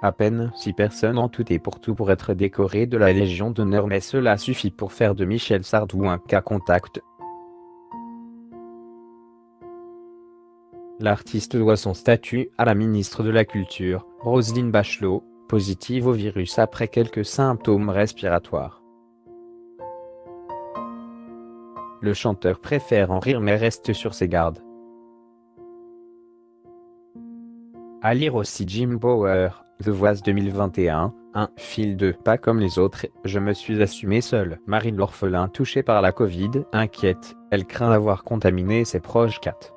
À peine 6 personnes en tout et pour tout pour être décorées de la Légion d'honneur, mais cela suffit pour faire de Michel Sardou un cas contact. L'artiste doit son statut à la ministre de la Culture, Roselyne Bachelot, positive au virus après quelques symptômes respiratoires. Le chanteur préfère en rire mais reste sur ses gardes. À lire aussi Jim Bauer, The Voice 2021, un fil de pas comme les autres, je me suis assumé seul. Marine l'orphelin touché par la Covid, inquiète, elle craint d'avoir contaminé ses proches. 4.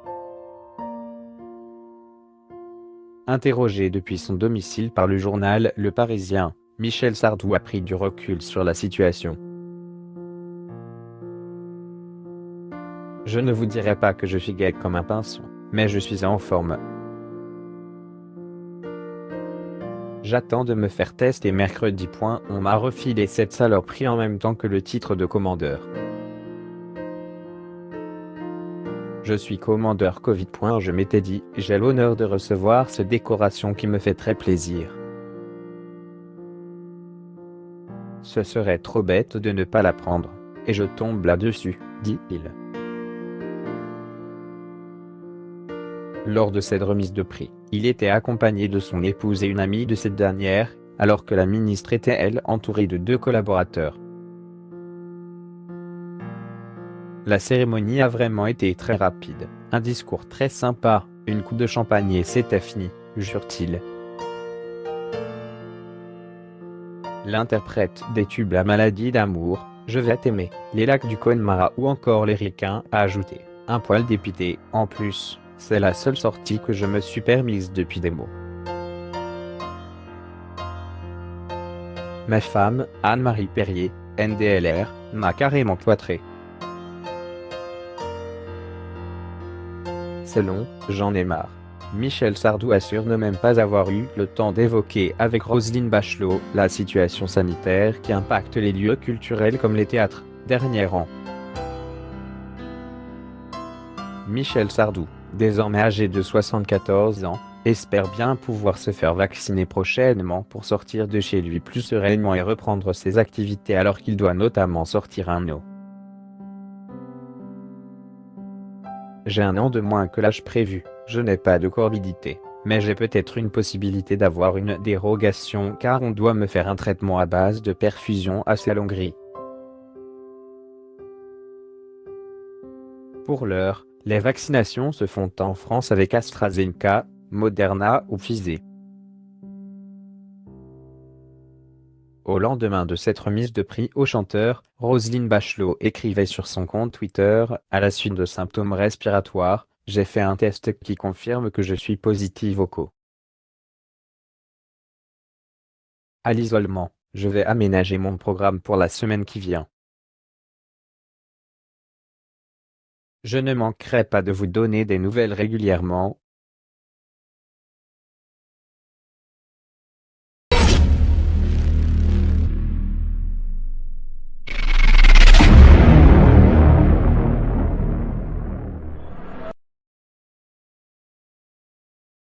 Interrogé depuis son domicile par le journal Le Parisien, Michel Sardou a pris du recul sur la situation. Je ne vous dirai pas que je suis gai comme un pinson, mais je suis en forme. J'attends de me faire tester mercredi. On m'a refilé cette saloperie en même temps que le titre de commandeur. Je suis commandeur Covid. Je m'étais dit, j'ai l'honneur de recevoir cette décoration qui me fait très plaisir. Ce serait trop bête de ne pas la prendre. Et je tombe là-dessus, dit-il. Lors de cette remise de prix, il était accompagné de son épouse et une amie de cette dernière, alors que la ministre était elle entourée de 2 collaborateurs. La cérémonie a vraiment été très rapide, un discours très sympa, une coupe de champagne et c'était fini, jure-t-il. L'interprète des tubes La maladie d'amour, Je vais t'aimer, Les lacs du Connemara ou encore Les Ricains a ajouté, un poil dépité. En plus, c'est la seule sortie que je me suis permise depuis des mots. Ma femme, Anne-Marie Perrier, NDLR, m'a carrément cloîtré. C'est long, j'en ai marre. Michel Sardou assure ne même pas avoir eu le temps d'évoquer avec Roselyne Bachelot la situation sanitaire qui impacte les lieux culturels comme les théâtres, dernier rang. Michel Sardou, désormais âgé de 74 ans, espère bien pouvoir se faire vacciner prochainement pour sortir de chez lui plus sereinement et reprendre ses activités alors qu'il doit notamment sortir un no. J'ai un an de moins que l'âge prévu, je n'ai pas de comorbidité, mais j'ai peut-être une possibilité d'avoir une dérogation car on doit me faire un traitement à base de perfusion assez longue. Pour l'heure, les vaccinations se font en France avec AstraZeneca, Moderna ou Pfizer. Au lendemain de cette remise de prix au chanteur, Roselyne Bachelot écrivait sur son compte Twitter, à la suite de symptômes respiratoires, j'ai fait un test qui confirme que je suis positive au co. À l'isolement, je vais aménager mon programme pour la semaine qui vient. Je ne manquerai pas de vous donner des nouvelles régulièrement,